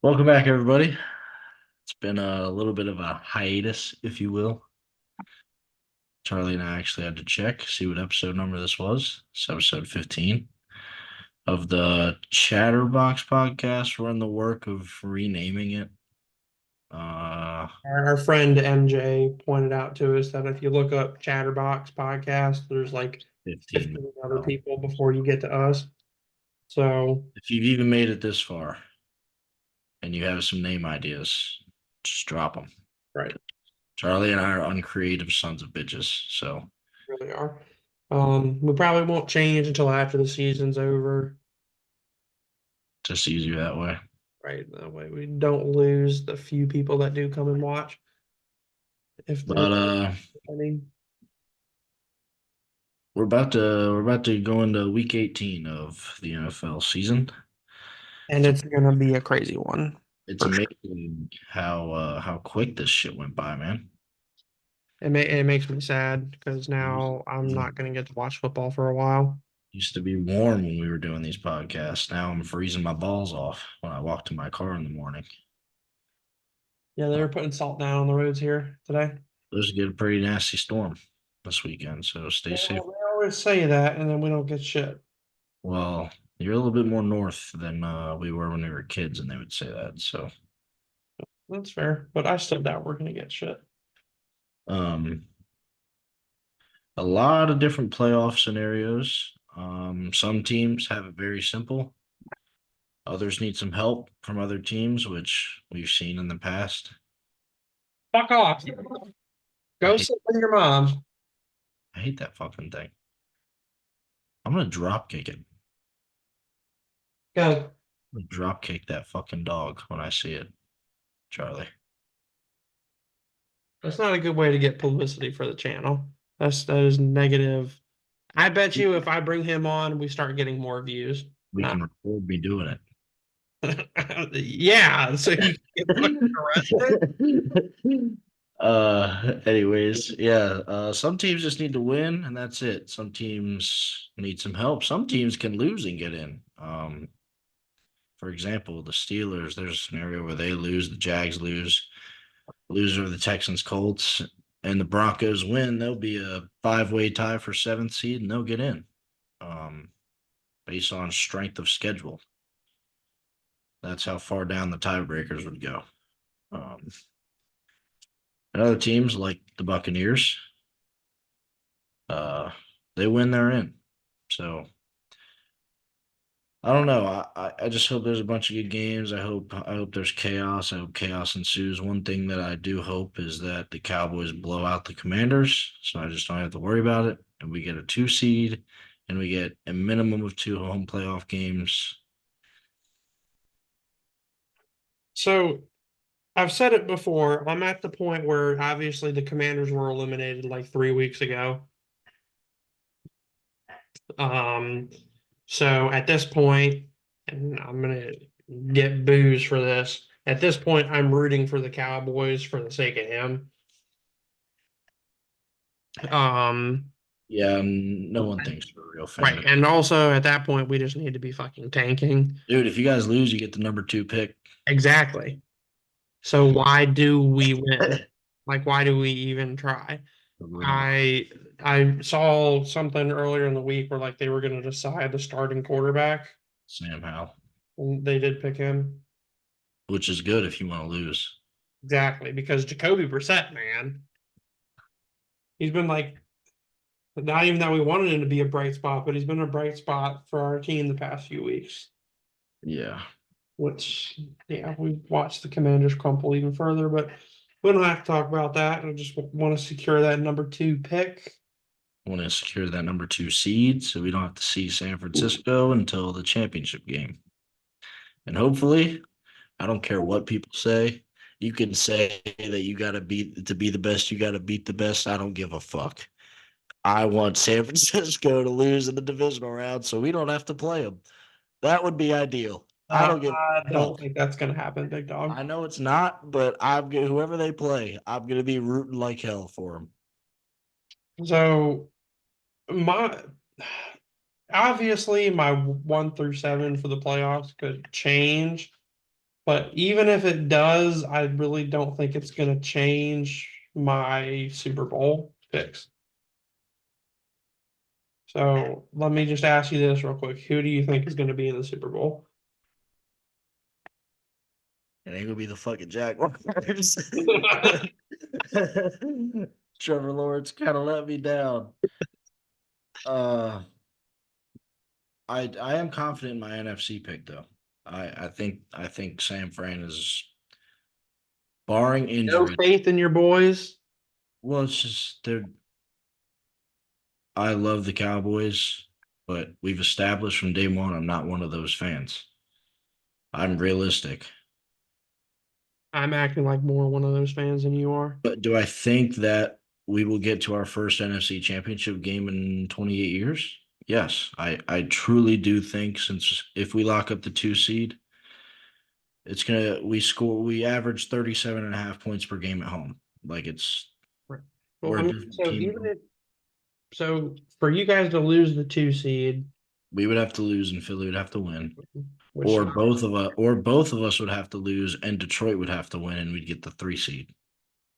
Welcome back, everybody. It's been a little bit of a hiatus, if you will. Charlie and I actually had to check, see what episode number this was. It's episode 15 of the ChatterBox podcast. We're in the work of renaming it. Uh, Our friend MJ pointed out to us that if you look up ChatterBox podcast, there's like 15. 15 other So people before you get to us. So, if you've even made it this far and you have some name ideas, just drop them. right, Charlie and I are uncreative sons of bitches, so really are. We probably won't change until after the season's over, just easier that way. right? That way we don't lose the few people that do come and watch. If But any. we're about to go into week 18 of the NFL season. And it's gonna be a crazy one. It's For sure. amazing how quick this shit went by, man. It makes me sad because It used, now I'm not gonna get to watch football for a while. used to be warm when we were doing these podcasts. Now I'm freezing my balls off when I walk to my car in the morning. Yeah, they were putting salt down on the roads here today. Let's get a pretty nasty storm this weekend, so stay safe. They always say that, and then we don't get shit. Well, you're a little bit more north than we were when we were kids, and they would say that. So, That's fair, but I still doubt we're gonna get shit. um, a lot of different playoff scenarios. Some teams have it very simple. Others need some help from other teams, which we've seen in the past. Fuck off. I Go hate, sit with your mom. I hate that fucking thing. I'm gonna drop kick it. Go. I'm gonna drop kick that fucking dog when I see it, Charlie. That's not a good way to get publicity for the channel. That is negative. I bet you if I bring him on, we start getting more views. We Nah. can record me doing it. Yeah, so you can get fucking arrested. Anyways, yeah, some teams just need to win and that's it. Some teams need some help. Some teams can lose and get in. For example, the Steelers, there's a scenario where they lose, the Jags lose over the Texans, Colts, and the Broncos win. There'll be a five-way tie for seventh seed and they'll get in. Um, Based on strength of schedule. That's how far down the tiebreakers would go. Um, and other teams like the Buccaneers, uh, they win, they're in. So I don't know. I just hope there's a bunch of good games. I hope there's chaos. I hope chaos ensues. One thing that I do hope is that the Cowboys blow out the Commanders, so I just don't have to worry about it. And we get a two seed, and we get a minimum of two home playoff games. So I've said it before. I'm at the point where obviously the Commanders were eliminated like 3 weeks ago. Um, so at this point, and I'm gonna get booze for this. At this point, I'm rooting for the Cowboys for the sake of him. Um, Yeah, no one thinks we're a real right. fan. And also at that point, we just need to be fucking tanking. Dude, if you guys lose, you get the number two pick. Exactly. So why do we win? Like, why do we even try? We don't. I I saw something earlier in the week where like they were going to decide the starting quarterback, Sam Howell, and they did pick him. which is good if you want to lose. Exactly, because Jacoby Brissett, man, he's been like not even that we wanted him to be a bright spot, but he's been a bright spot for our team the past few weeks. Yeah. Which, yeah, we've watched the Commanders crumple even further, but we don't have to talk about that. I just want to secure that number two pick. I want to secure that number two seed so we don't have to see San Francisco until the championship game. And hopefully, I don't care what people say. You can say that you got to beat to be the best, you got to beat the best. I don't give a fuck. I want San Francisco to lose in the divisional round so we don't have to play them. That would be ideal. I don't give I a don't fuck. think that's going to happen, big dog. I know it's not, but whoever they play, I'm gonna be rooting like hell for them. So my obviously my 1 through 7 for the playoffs could change, But even if it does, I really don't think it's going to change my Super Bowl picks. So let me just ask you this real quick. Who do you think is going to be in the Super Bowl? It ain't gonna be the fucking Jaguars. Trevor Lawrence kind of let me down. Uh, I am confident in my NFC pick though. I think San Fran is barring No injury. faith in your boys. Well, it's just they're. I love the Cowboys, but we've established from day one I'm not one of those fans. I'm realistic. I'm acting like more one of those fans than you are. But do I think that we will get to our first NFC championship game in 28 years? Yes, I truly do think since if we lock up the 2 seed, we average 37 and a half points per game at home. Like Right. Well, we're I a mean, different so team. even if so, for you guys to lose the 2 seed, We would have to lose and Philly would have to win. which Or both of us would have to lose and Detroit would have to win and we'd get the 3 seed.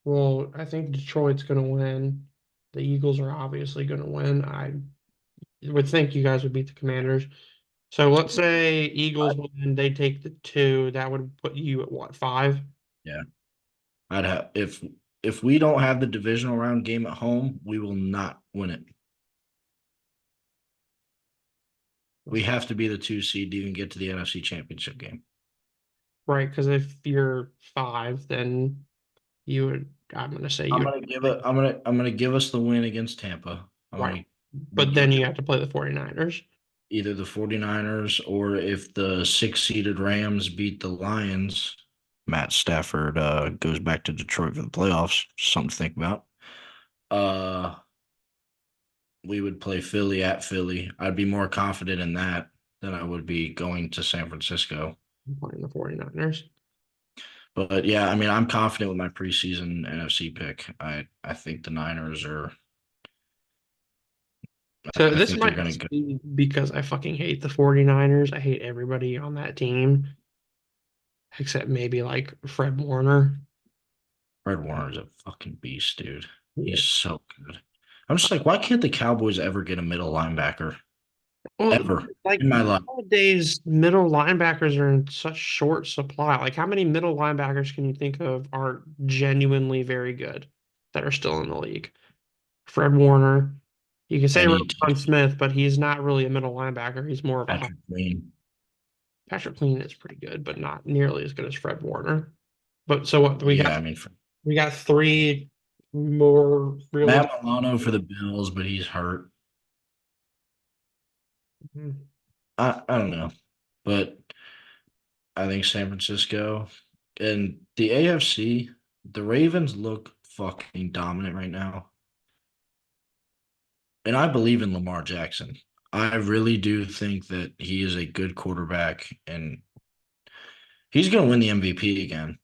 well, I think Detroit's going to win. The Eagles are obviously going to win. I would think you guys would beat the Commanders. So let's say Eagles win, they take the 2. That would put you at what, 5? Yeah. I'd have if we don't have the divisional round game at home, we will not win it. We have to be the 2 seed to even get to the NFC Championship game. Right, because if you're 5, then you would. I'm going to say you I'm would. gonna give it. I'm gonna give us the win against Tampa. I'm Right. gonna But give then it you have to play the 49ers. either the 49ers or if the 6 seeded Rams beat the Lions, Matt Stafford goes back to Detroit for the playoffs. Something to think about. Uh, we would play Philly at Philly. I'd be more confident in that than I would be going to San Francisco. Playing the 49ers. But yeah, I mean, I'm confident with my preseason NFC pick. I think the Niners are. So I this think they're might going to just go. be because I fucking hate the 49ers. I hate everybody on that team except maybe like Fred Warner. Fred Warner's a fucking beast, dude. He's Yeah. so good. I'm just like, why can't the Cowboys ever get a middle linebacker Well, ever like in my life? nowadays, middle linebackers are in such short supply. Like, how many middle linebackers can you think of are genuinely very good that are still in the league? Fred Warner. You can say Any Roquan Smith, but he's not really a middle linebacker. He's more of a Patrick Queen. Patrick Queen is pretty good, but not nearly as good as Fred Warner. But so what we got? Yeah, I mean, We got 3 more realistic. Matt Milano for the Bills, but he's hurt. I don't know, but I think San Francisco and the AFC, the Ravens look fucking dominant right now. And I believe in Lamar Jackson. I really do think that he is a good quarterback and he's going to win the MVP again.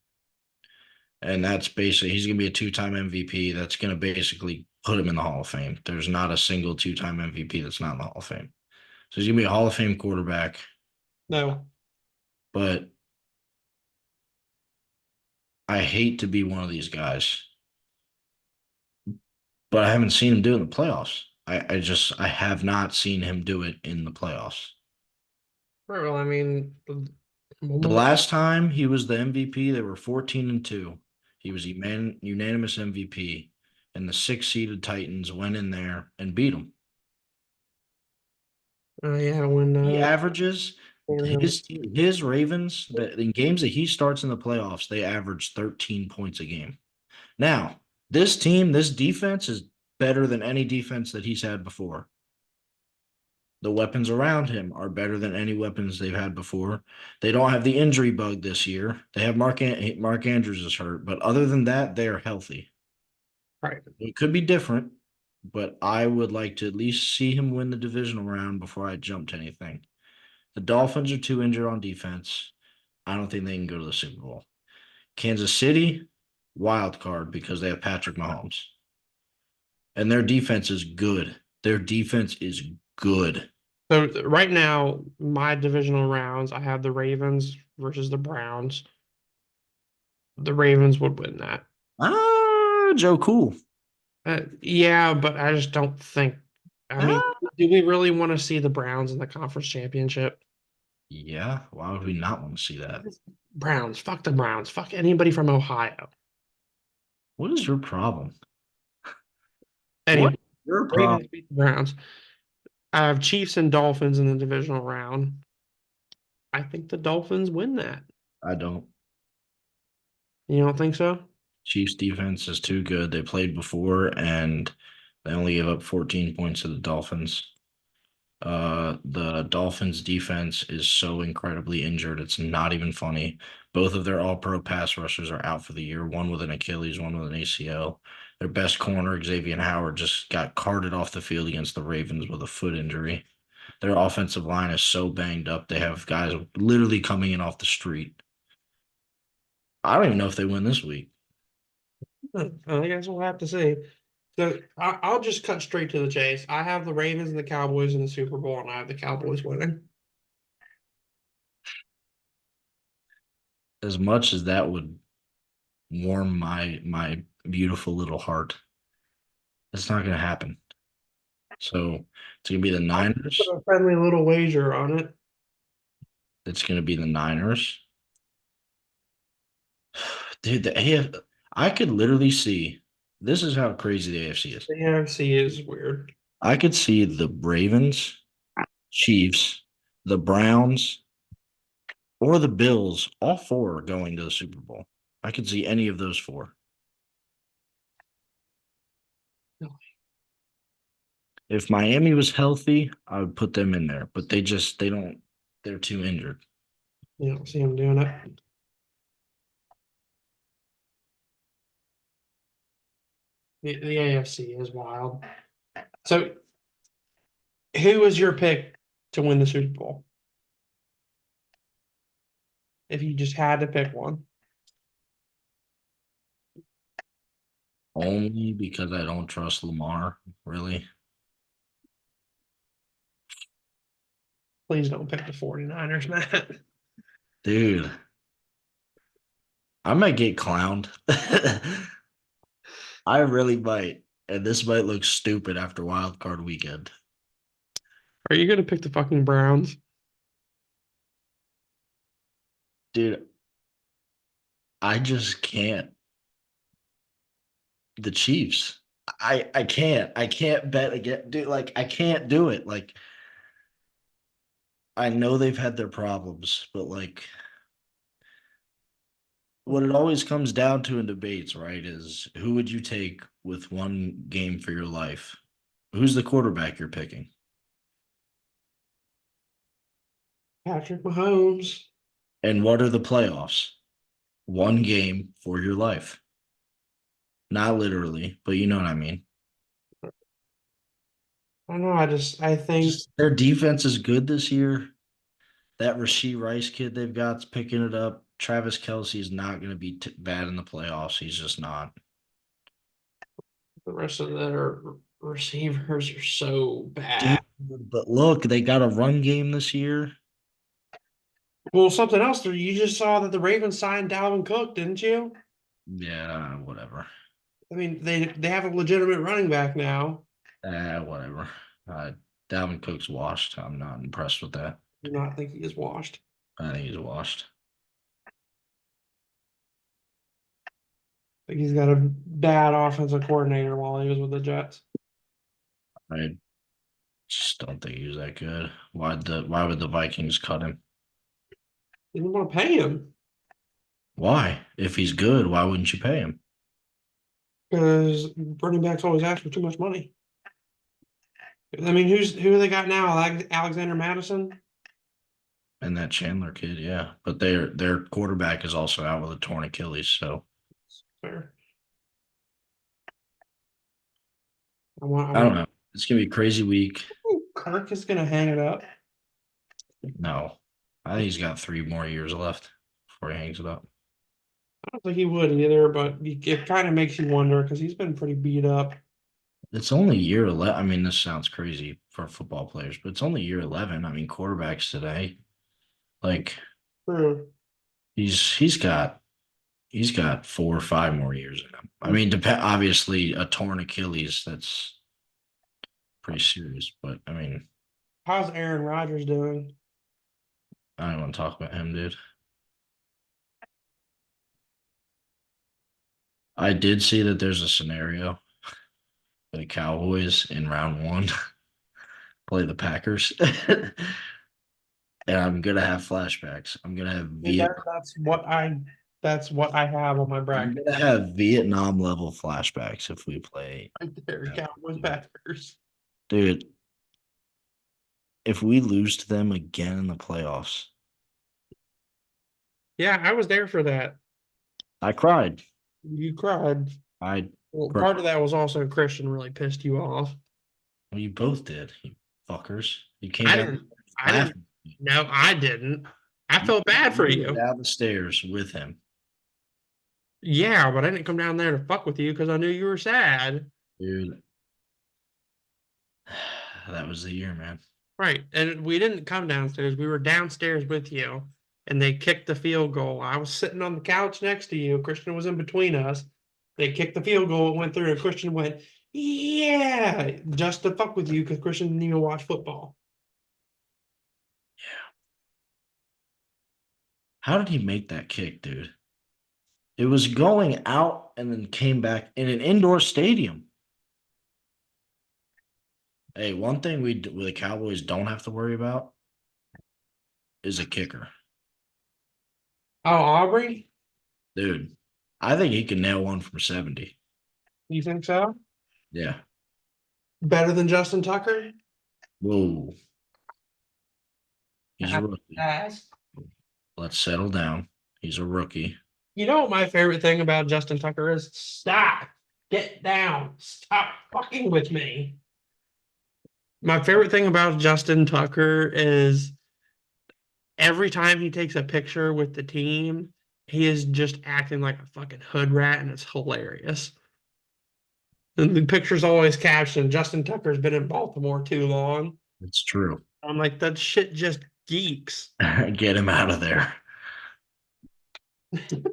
And that's basically, he's going to be a 2 time MVP. That's going to basically put him in the Hall of Fame. There's not a single 2 time MVP that's not in the Hall of Fame. So he's going to be a Hall of Fame quarterback. No, But I hate to be one of these guys, but I haven't seen him do it in the playoffs. I have not seen him do it in the playoffs. right, well, I mean, when The was that? last time he was the MVP, they were 14-2. He was unanimous MVP, and the 6 seeded Titans went in there and beat him. Yeah, when He averages Tannehill- his Ravens that in games that he starts in the playoffs, they average 13 points a game. Now, this defense is better than any defense that he's had before. The weapons around him are better than any weapons they've had before. They don't have the injury bug this year. They have Mark Andrews is hurt, but other than that, they are healthy. right. It could be different, but I would like to at least see him win the divisional round before I jump to anything. The Dolphins are too injured on defense. I don't think they can go to the Super Bowl. Kansas City, wild card because they have Patrick Mahomes. And their defense is good. Their defense is good. So right now, my divisional rounds, I have the Ravens versus the Browns. the Ravens would win that. Joe Cool. Yeah, but I just don't think. I mean, Ah, do we really want to see the Browns in the conference championship? yeah. Why would we not want to see that? Browns, fuck the Browns, fuck anybody from Ohio. What is your problem? What Anyway, is your problem? Ravens beat the Browns. I have Chiefs and Dolphins in the divisional round. I think the Dolphins win that. I don't. You don't think so? Chiefs defense is too good. They played before and they only gave up 14 points to the Dolphins. The Dolphins defense is so incredibly injured. It's not even funny. Both of their all-pro pass rushers are out for the year, one with an Achilles, one with an ACL. Their best corner, Xavier Howard, just got carted off the field against the Ravens with a foot injury. Their offensive line is so banged up. They have guys literally coming in off the street. I don't even know if they win this week. I guess we'll have to see. So I'll just cut straight to the chase. I have the Ravens and the Cowboys in the Super Bowl, and I have the Cowboys winning. As much as that would warm my beautiful little heart, it's not going to happen. So it's going to be the I'll put Niners. a friendly little wager on it. It's going to be the Niners. Dude, the AF, I could literally see. This is how crazy the AFC is. The NFC is weird. I could see the Ravens, Chiefs, the Browns, or the Bills, all four going to the Super Bowl. I could see any of those four. If Miami was healthy, I would put them in there, but they don't, they're too injured. You don't see them doing it. The AFC is wild. So, who was your pick to win the Super Bowl? If you just had to pick one, Only because I don't trust Lamar, really. please don't pick the 49ers, Matt. Dude, I might get clowned. I really might. And this might look stupid after wild card weekend. Are you going to pick the fucking Browns? Dude, I just can't. The Chiefs. I can't. I can't bet again. Dude, like I can't do it. Like I know they've had their problems, but like what it always comes down to in debates, right, is who would you take with one game for your life? Who's the quarterback you're picking? Patrick Mahomes. And what are the playoffs? One game for your life. Not literally, but you know what I mean. I don't know. I think Just their defense is good this year. That Rasheed Rice kid they've got's picking it up. Travis Kelsey's not going to be bad in the playoffs. He's just not. the rest of their receivers are so Dude, bad. but look, they got a run game this year. Well, something else. You just saw that the Ravens signed Dalvin Cook, didn't you? Yeah, whatever. I mean, they have a legitimate running back now. Whatever. Uh, Dalvin Cook's washed. I'm not impressed with that. Do not think he is washed. I think he's washed. Like he's got a bad offensive coordinator while he was with the Jets. I just don't think he was that good. Why would the Vikings cut him? They didn't want to pay him Why? If he's good, why wouldn't you pay him? because running backs always ask for too much money. I mean, who they got now? Alexander Madison. And that Chandler kid, yeah. But their quarterback is also out with a torn Achilles, so Fair. I want. I I don't want. know. It's gonna be a crazy week. Kirk is going to hang it up. No. I think he's got 3 more years left before he hangs it up. I don't think he would either, but it kind of makes you wonder because he's been pretty beat up. It's only year 11. I mean, this sounds crazy for football players, but it's only year 11. I mean, quarterbacks today, like True. he's got He's got 4 or 5 more years in him. I mean, obviously a torn Achilles, that's pretty serious. But I mean, How's Aaron Rodgers doing? I don't want to talk about him, dude. I did see that there's a scenario for the Cowboys in round one play the Packers, and I'm gonna have flashbacks. I'm gonna have Dude, Viet. that's what I have on my I'm bracket gonna have Vietnam level flashbacks if we play. right there. Cowboys Packers. Dude, if we lose to them again in the playoffs, Yeah, I was there for that. I cried. You cried. I Well, cried. part of that was also Christian really pissed you off. Well, you both did, you fuckers. You came I down didn't. I didn't. laughing. No, I didn't. I You felt bad for you were you. down the stairs with him, Yeah, but I didn't come down there to fuck with you because I knew you were sad. dude. That was the year, man. Right. And we didn't come downstairs. We were downstairs with you. And they kicked the field goal. I was sitting on the couch next to you. Christian was in between us. They kicked the field goal. It went through. And Christian went, yeah, just to fuck with you because Christian didn't even watch football. How did he make that kick, dude? It was going out and then came back in an indoor stadium. Hey, one thing the Cowboys don't have to worry about is a kicker, Oh, Aubrey? dude. I think he can nail one from 70. You think so? Yeah. Better than Justin Tucker? Whoa, he's a rookie. Yes. Let's settle down. He's a rookie. You know what my favorite thing about Justin Tucker is? Stop. Get down. Stop fucking with me. My favorite thing about Justin Tucker is every time he takes a picture with the team, he is just acting like a fucking hood rat and it's hilarious. And the picture's always captioned, Justin Tucker's been in Baltimore too long. It's true. I'm like, that shit just geeks. Get him out of there, And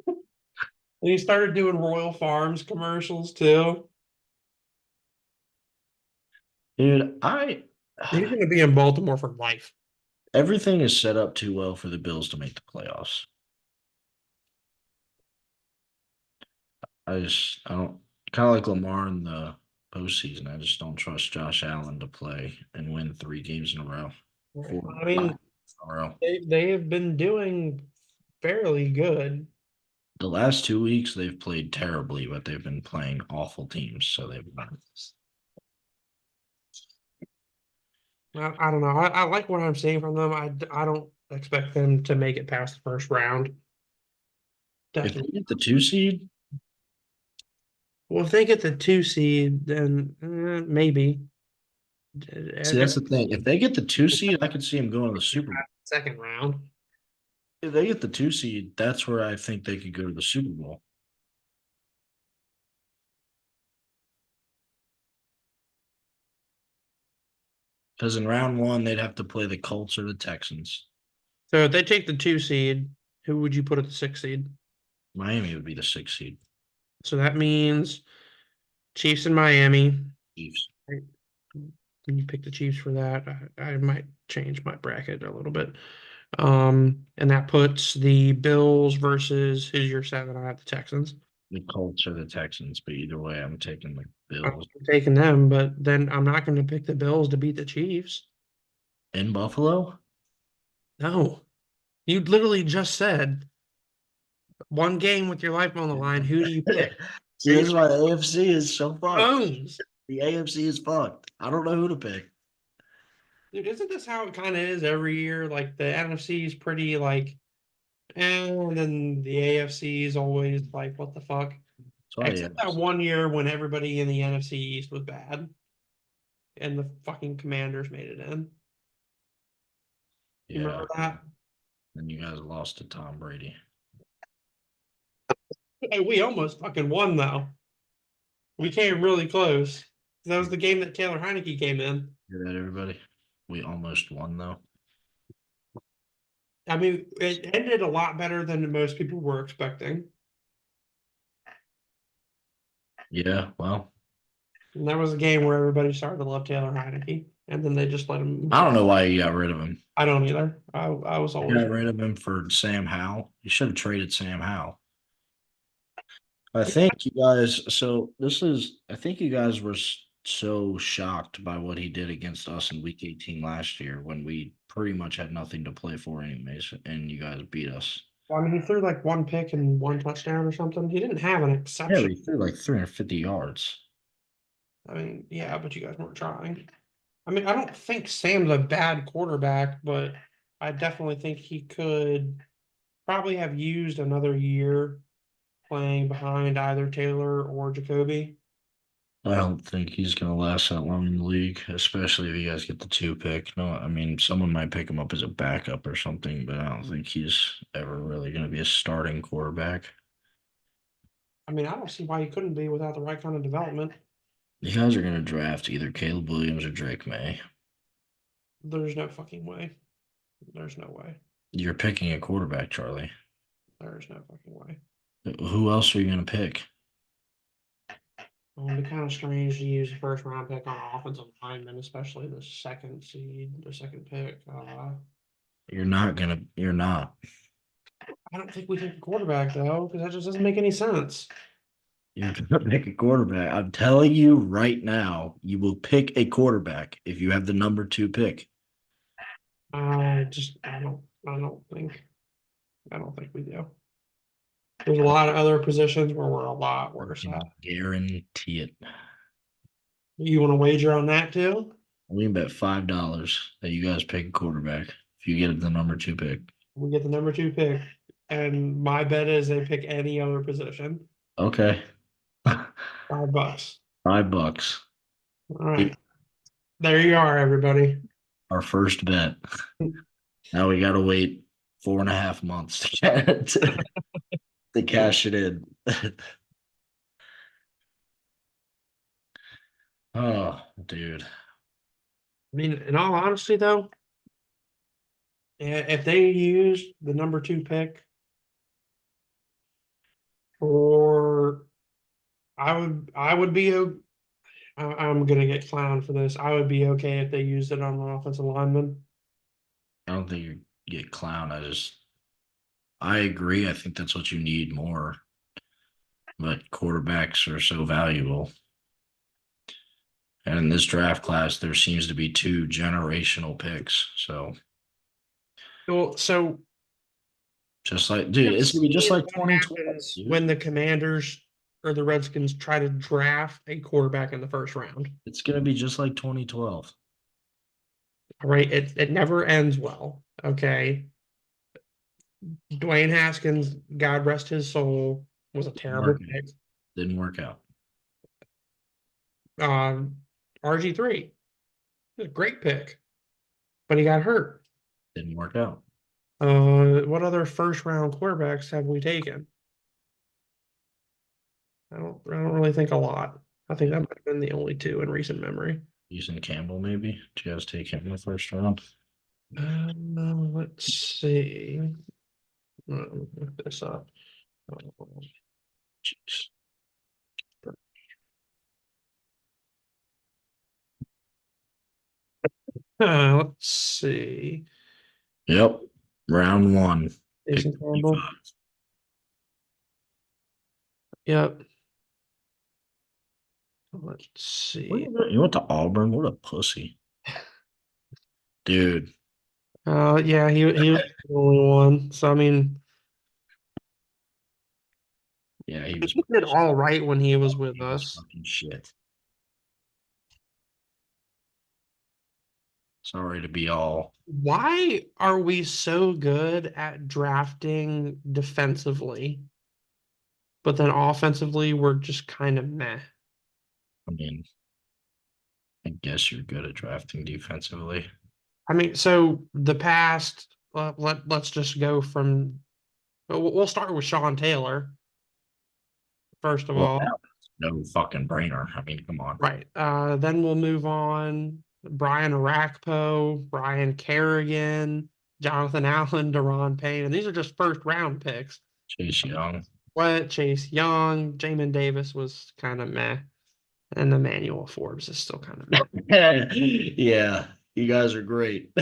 he started doing Royal Farms commercials too. dude. I He's going to be in Baltimore for life. Everything is set up too well for the Bills to make the playoffs. I don't kind of like Lamar in the postseason. I just don't trust Josh Allen to play and win 3 games in a row, four, I five mean, in a row. they have been doing fairly good. The last 2 weeks they've played terribly, but they've been playing awful teams, so they've won. I don't know. I like what I'm seeing from them. I don't expect them to make it past the first round. If they Definitely. get the 2 seed, Well, if they get the 2 seed, then maybe. see that's the thing. If they get the 2 seed, I could see them going to the Super Bowl. Second round. If they get the 2 seed, that's where I think they could go to the Super Bowl. Because in round one, they'd have to play the Colts or the Texans. So if they take the 2 seed, who would you put at the 6 seed? Miami would be the 6 seed. So that means Chiefs and Miami. Chiefs. Right. Can you pick the Chiefs for that? I might change my bracket a little bit. And that puts the Bills versus who's your 7? I have the Texans. The Colts or the Texans, but either way, I'm taking the I'm Bills taking them, but then I'm not going to pick the Bills to beat the Chiefs. in Buffalo. No, you literally just said one game with your life on the line. Who do you pick? See, that's why the AFC is so fucked. Bones. The AFC is fucked. I don't know who to pick. Dude, isn't this how it kind of is every year? Like the NFC is pretty like, and then the AFC is always like, what the fuck? That's why, yeah. Except that one year when everybody in the NFC East was bad and the fucking Commanders made it in. You Yeah. remember that? Then you guys lost to Tom Brady. Hey, we almost fucking won though. We came really close. That was the game that Taylor Heineke came in. Hear that, everybody? We almost won, though. I mean, it ended a lot better than most people were expecting. Yeah, well, And that was a game where everybody started to love Taylor Heineke, and then they just let him. I don't know why you got rid of him. I don't either. I was You always. got rid of him for Sam Howell. You should have traded Sam Howell. I think you guys. So this is. I think you guys were so shocked by what he did against us in Week 18 last year when we pretty much had nothing to play for anyways, and you guys beat us. Well, I mean, he threw like one pick and one touchdown or something. He didn't have an Yeah, exception. we threw like 350 yards. I mean, yeah, but you guys weren't trying. I mean, I don't think Sam's a bad quarterback, but I definitely think he could probably have used another year playing behind either Taylor or Jacoby. I don't think he's going to last that long in the league, especially if you guys get the two pick. No, I mean, someone might pick him up as a backup or something, but I don't think he's ever really going to be a starting quarterback. I mean, I don't see why he couldn't be without the right kind of development. You guys are going to draft either Caleb Williams or Drake May. There's no fucking way. There's no way. You're picking a quarterback, Charlie. There's no fucking way. Who else are you going to pick? It'd be kind of strange to use the first round pick on offensive lineman, especially the second pick. You're not. I don't think we take a quarterback though, because that just doesn't make any sense. You're going to pick a quarterback. I'm telling you right now, you will pick a quarterback if you have the number two pick. I don't think we do. There's a lot of other positions where we're a lot I worse can at. guarantee it. You want to wager on that too? We can bet $5 that you guys pick a quarterback if you get the number two pick. We get the number two pick, and my bet is they pick any other position. Okay. $5. $5. All right. There you are, everybody. Our first bet. Now we gotta wait 4.5 months to cash it in. Oh, dude. I mean, in all honesty, though, if they used the number two pick for, I would be, I'm gonna get clowned for this. I would be okay if they used it on an offensive lineman. I don't think you get clown. I agree. I think that's what you need more. But quarterbacks are so valuable. And in this draft class, there seems to be two generational picks. So Well, so just like, dude, it's gonna be just like what 2012, happens dude. when the Commanders or the Redskins try to draft a quarterback in the first round. It's gonna be just like 2012. All right, it never ends well. Okay. Dwayne Haskins, God rest his soul, was a Didn't terrible work out. pick. Didn't work out. RG3, a great pick, but he got hurt. Didn't work out. What other first round quarterbacks have we taken? I don't really think a lot. I think that might have been the only two in recent memory. Houston Campbell, maybe. Did you guys take him in the first round? Let's see. Look this up. Jeez. Let's see. Yep. Round one. Pick Jason Campbell. 25. Yep. Let's Where see. you went to Auburn? What a pussy. Dude. Yeah, he was the only one. So I mean, Yeah, he he was did all right when he was with us. fucking shit. Sorry to be all. Why are we so good at drafting defensively, but then offensively we're just kind of meh? I mean, I guess you're good at drafting defensively. I mean, so the past, let's just go from, we'll start with Sean Taylor, first of Well, all. that was no fucking brainer. I mean, come on. Right. Then we'll move on. Brian Arakpo, Brian Kerrigan, Jonathan Allen, Deron Payne. And these are just first round picks. Chase Young. Sweat, Chase Young, Jamin Davis was kind of meh, and Emmanuel Forbes is still kind of meh Yeah, you guys are great.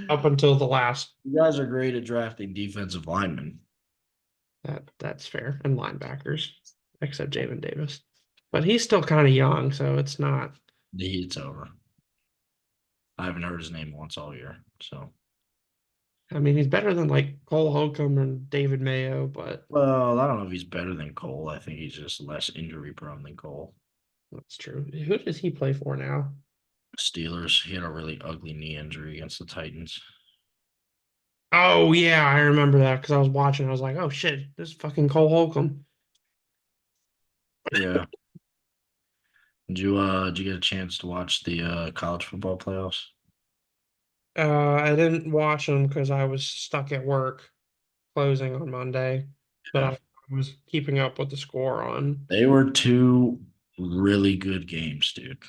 up until the last. You guys are great at drafting defensive linemen. That's fair, and linebackers, except Jamin Davis, but he's still kind of young, so it's not. The heat's over. I haven't heard his name once all year. So, I mean, he's better than like Cole Holcomb and David Mayo, but well, I don't know if he's better than Cole. I think he's just less injury prone than Cole. that's true. Who does he play for now? Steelers, he had a really ugly knee injury against the Titans. Oh yeah, I remember that because I was watching. I was like, oh shit, this is fucking Cole Holcomb. Yeah. Did you get a chance to watch the college football playoffs? I didn't watch them because I was stuck at work closing on Monday, but Yeah. I was keeping up with the score on. They were two really good games, dude.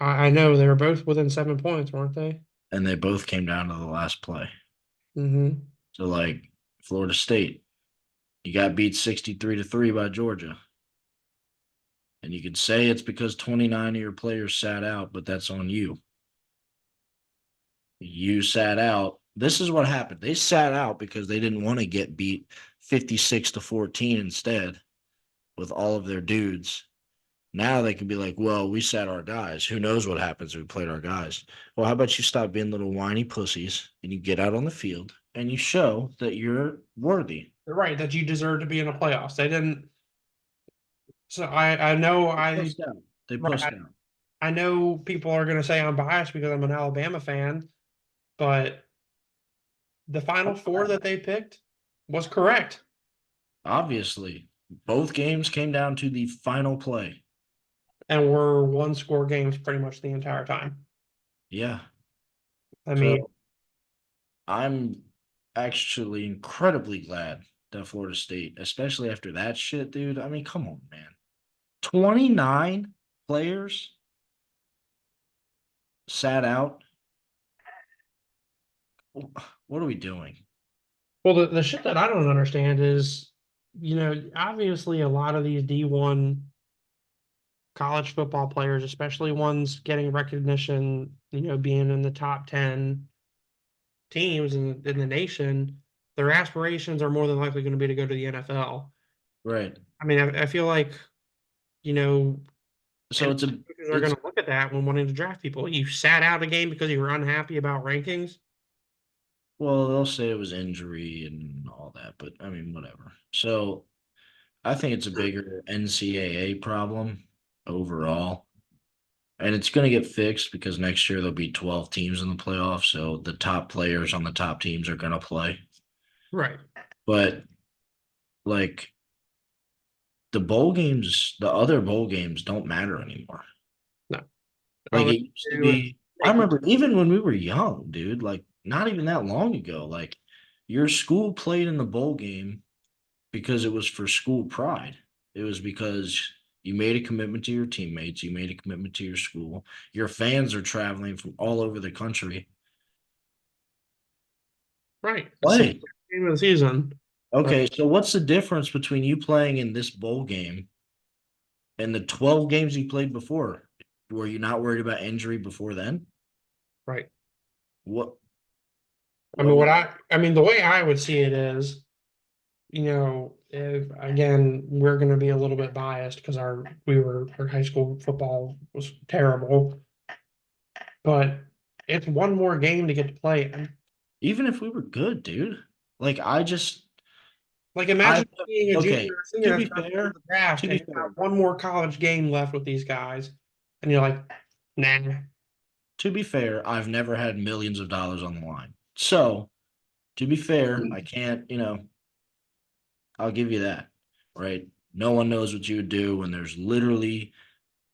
I know they were both within 7 points, weren't they? And they both came down to the last play. Mm-hmm. So like Florida State, you got beat 63-3 by Georgia. And you could say it's because 29 of your players sat out, but that's on you. You sat out. This is what happened. They sat out because they didn't want to get beat 56-14 instead with all of their dudes. Now they can be like, well, we sat our guys. Who knows what happens if we played our guys? Well, how about you stop being little whiny pussies and you get out on the field and you show that you're worthy? Right, that you deserve to be in the playoffs. They didn't. So I know They pussed out. They pussed right, out. I know people are going to say I'm biased because I'm an Alabama fan, but the final four that they picked was correct, Obviously, both games came down to the final play. and were one score games pretty much the entire time. Yeah. I mean, So I'm actually incredibly glad that Florida State, especially after that shit, dude. I mean, come on, man. 29 players sat out. What are we doing? well, the shit that I don't understand is, obviously a lot of these D1 college football players, especially ones getting recognition, being in the top 10 teams in the nation, their aspirations are more than likely going to be to go to the NFL. Right. I mean, I feel like, you know, So and it's a coaches are going it's to look at that when wanting to draft people. You sat out a game because you were unhappy about rankings. well, they'll say it was injury and all that, but I mean, whatever. So I think it's a bigger NCAA problem overall. And it's going to get fixed because next year there'll be 12 teams in the playoffs. So the top players on the top teams are going to play. Right. But like the bowl games, the other bowl games don't matter anymore. No. Like All they it used to do is be, I make remember even when we were young, dude, like not even that long ago, like your school played in the bowl game because it was for school pride. It was because you made a commitment to your teammates, you made a commitment to your school. Your fans are traveling from all over the country. right. It's the Play. game of the season. But Okay, so what's the difference between you playing in this bowl game and the 12 games you played before? Were you not worried about injury before then? right. What I mean, what the way I would see it is, if, again, we're going to be a little bit biased because our high school football was terrible, but it's one more game to get to play in. even if we were good, dude. Like I just Like, I imagine being a junior okay, or senior to that's be about to go to fair, the draft to and be you fair, have one more college game left with these guys, and you're like, nah, to be fair, I've never had millions of dollars on the line. So, to be fair, I can't, I'll give you that. Right? No one knows what you would do when there's literally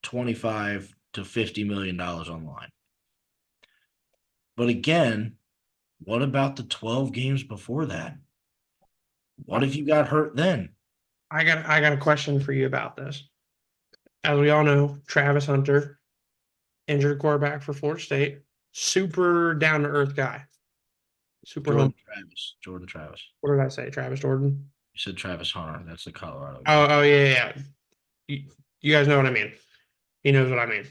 25 to 50 million dollars on the line. But again, what about the 12 games before that? What if you got hurt then? I got a question for you about this. As we all know, Travis Hunter, injured quarterback for Florida State, super down to earth guy, super humble. Jordan Travis. What did I say? Travis Jordan. You said Travis Hunter. That's the Colorado guy. Oh, yeah, yeah, yeah. You guys know what I mean. He knows what I mean.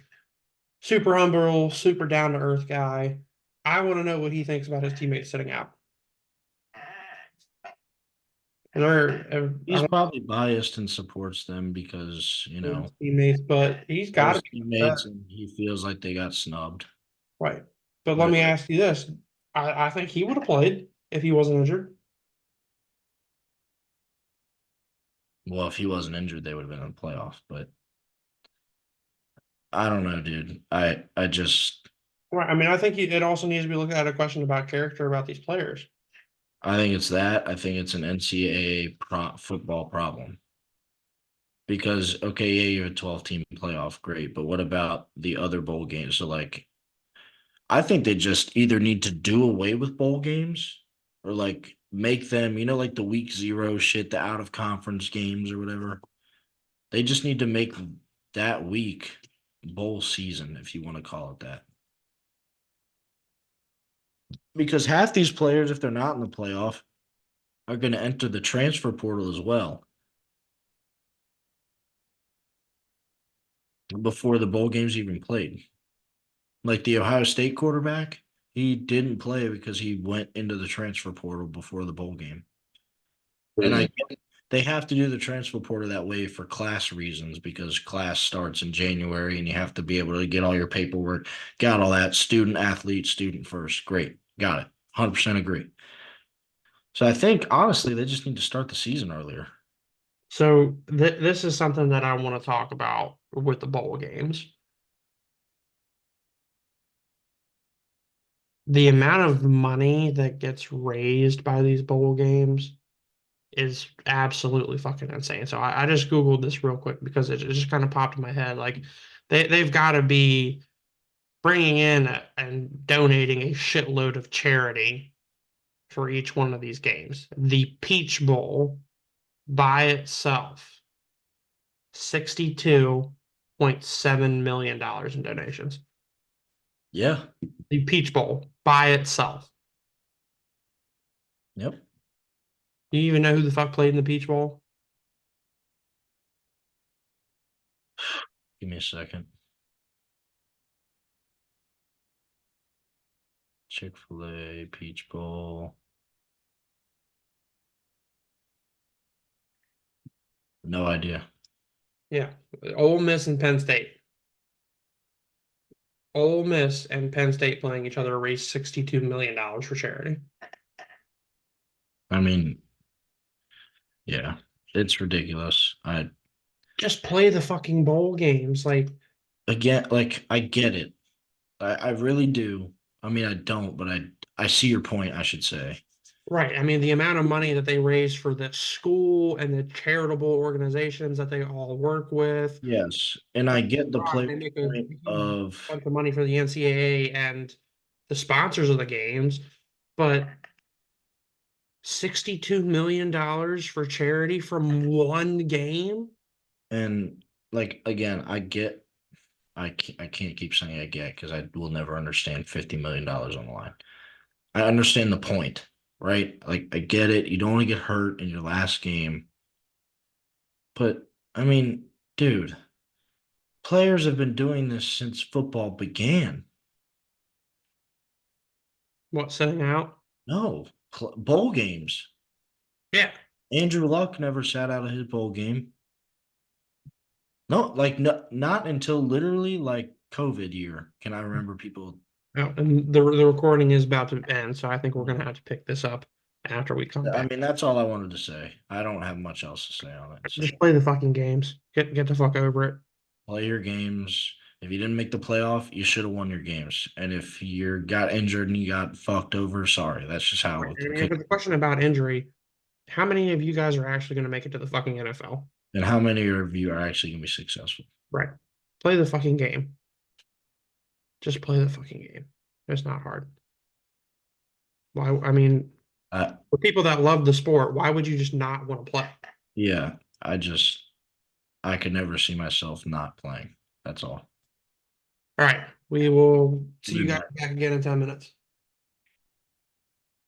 Super humble, super down to earth guy. I want to know what he thinks about his teammates sitting out. I He's want probably biased and supports them because, his teammates, but he's they're got to his be teammates better. and he feels like they got snubbed. Right. But let But me ask you this. I think he would have played if he wasn't injured. well, if he wasn't injured, they would have been in the playoffs. But I don't know, dude. I just Right. I mean, I think it also needs to be looked at a question about character about these players. I think it's that. I think it's an NCAA football problem. Because okay, yeah, you have a 12-team playoff, great, but what about the other bowl games? So like I think they just either need to do away with bowl games or like make them, like the week zero shit, the out of conference games or whatever. They just need to make that week bowl season, if you want to call it that. Because half these players, if they're not in the playoff, are going to enter the transfer portal as well before the bowl games even played. Like the Ohio State quarterback, he didn't play because he went into the transfer portal before the bowl game. And I get they have to do the transfer portal that way for class reasons because class starts in January and you have to be able to get all your paperwork, got all that student athlete, student first. Great. Got it. 100% agree. So I think honestly they just need to start the season earlier. So this is something that I want to talk about with the bowl games. The amount of money that gets raised by these bowl games is absolutely fucking insane. So I just Googled this real quick because it just kind of popped in my head. Like they've got to be bringing in and donating a shitload of charity for each one of these games. The Peach Bowl by itself, $62.7 million in donations. Yeah. The Peach Bowl by itself. Yep. Do you even know who the fuck played in the Peach Bowl? Give me a second. Chick-fil-A, Peach Bowl. No idea. Yeah, Ole Miss and Penn State. Ole Miss and Penn State playing each other raised $62 million for charity. I mean, yeah, it's ridiculous. Just play the fucking bowl games. Like, Again, like I get it. I really do. I mean, I don't, but I see your point, I should say. right. I mean, the amount of money that they raise for the school and the charitable organizations that they all work with. Yes, and I Don't get me get the wrong, player they make a point huge of bunch of money for the NCAA and the sponsors of the games, but $62 million for charity from one game? and like again, I can't keep saying I get because I will never understand $50 million on the line. I understand the point, right? Like I get it. You don't want to get hurt in your last game, but I mean, dude, players have been doing this since football began. What, sitting out? No, bowl games. Yeah. Andrew Luck never sat out of his bowl game. No, like no, not until literally like COVID year can I remember people. Oh, and the recording is about to end, so I think we're gonna have to pick this up after we come I back. mean, that's all I wanted to say. I don't have much else to say on it. So Just play the fucking games. Get the fuck over it. play your games. If you didn't make the playoff, you should have won your games. And if you got injured and you got fucked over, sorry. That's just how I the mean, if it's a question about injury, how many of you guys are actually gonna make it to the fucking NFL? and how many of you are actually gonna be successful? Right. Play the fucking game. Just play the fucking game. It's not hard. Why? I mean, Uh, for people that love the sport, why would you just not want to play? yeah, I could never see myself not playing. That's all. All right. We will see Be you guys back. back again in 10 minutes.